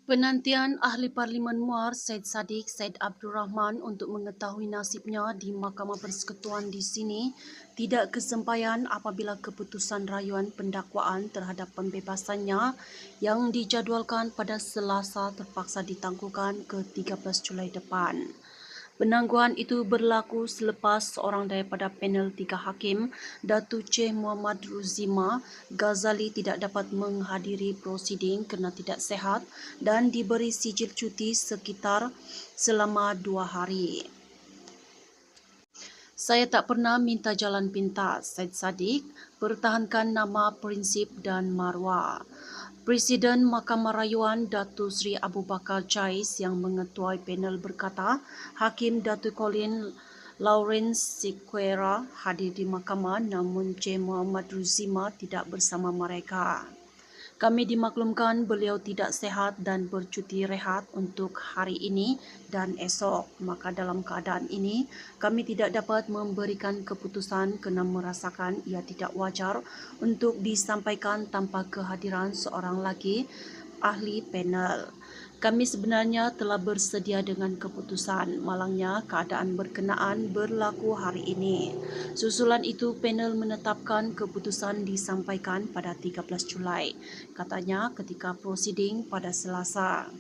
Penantian Ahli Parlimen Muar Syed Saddiq Said Abdul Rahman untuk mengetahui nasibnya di Mahkamah Persekutuan di sini tidak kesampaian apabila keputusan rayuan pendakwaan terhadap pembebasannya yang dijadualkan pada Selasa terpaksa ditangguhkan ke 13 Julai depan. Penangguhan itu berlaku selepas seorang daripada panel 3 hakim, Datuk Cik Muhammad Ruzima Ghazali tidak dapat menghadiri prosiding kerana tidak sihat dan diberi sijil cuti sekitar selama 2 hari. Saya tak pernah minta jalan pintas, Syed Saddiq pertahankan nama, prinsip dan marwah. Presiden Mahkamah Rayuan Datuk Seri Abu Bakar Jais yang mengetuai panel berkata, Hakim Datuk Colin Lawrence Sequeira hadir di mahkamah namun Cik Muhammad Ruzima tidak bersama mereka. Kami dimaklumkan beliau tidak sihat dan bercuti rehat untuk hari ini dan esok. Maka dalam keadaan ini, kami tidak dapat memberikan keputusan kerana merasakan ia tidak wajar untuk disampaikan tanpa kehadiran seorang lagi ahli panel. Kami sebenarnya telah bersedia dengan keputusan, malangnya keadaan berkenaan berlaku hari ini. Susulan itu, panel menetapkan keputusan disampaikan pada 13 Julai, katanya ketika prosiding pada Selasa.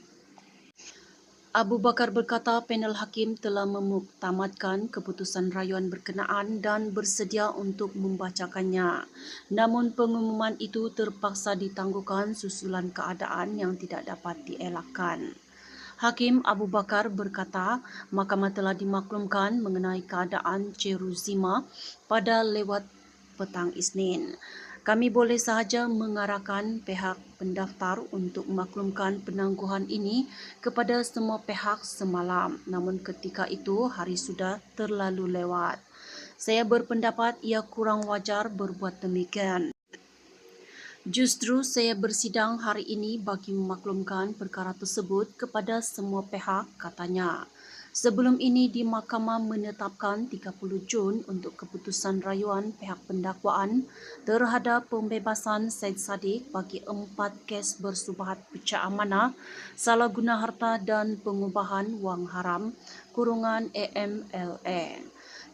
Abu Bakar berkata panel hakim telah memuktamadkan keputusan rayuan berkenaan dan bersedia untuk membacakannya. Namun pengumuman itu terpaksa ditangguhkan susulan keadaan yang tidak dapat dielakkan. Hakim Abu Bakar berkata mahkamah telah dimaklumkan mengenai keadaan Cik Ruzima pada lewat petang Isnin. Kami boleh sahaja mengarahkan pihak pendaftar untuk memaklumkan penangguhan ini kepada semua pihak semalam. Namun ketika itu hari sudah terlalu lewat. Saya berpendapat ia kurang wajar berbuat demikian. Justru saya bersidang hari ini bagi memaklumkan perkara tersebut kepada semua pihak, katanya. Sebelum ini di mahkamah menetapkan 30 Jun untuk keputusan rayuan pihak pendakwaan terhadap pembebasan Syed Saddiq bagi 4 kes bersubahat pecah amanah, salah guna harta dan pengubahan wang haram (AMLA).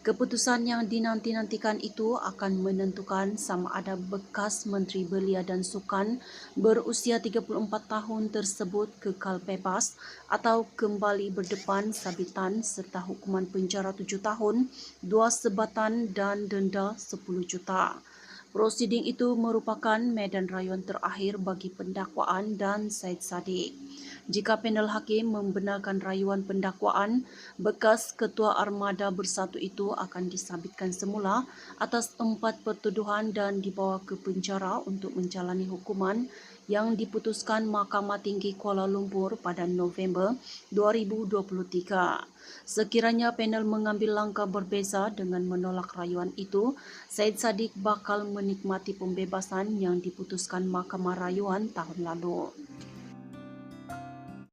Keputusan yang dinanti-nantikan itu akan menentukan sama ada bekas Menteri Belia dan Sukan berusia 34 tahun tersebut kekal bebas atau kembali berdepan sabitan serta hukuman penjara 7 tahun, 2 sebatan dan denda 10 juta. Prosiding itu merupakan medan rayuan terakhir bagi pendakwaan dan Syed Saddiq. Jika panel hakim membenarkan rayuan pendakwaan, bekas Ketua Armada Bersatu itu akan disabitkan semula atas 4 pertuduhan dan dibawa ke penjara untuk menjalani hukuman yang diputuskan Mahkamah Tinggi Kuala Lumpur pada November 2023. Sekiranya panel mengambil langkah berbeza dengan menolak rayuan itu, Syed Saddiq bakal menikmati pembebasan yang diputuskan Mahkamah Rayuan tahun lalu.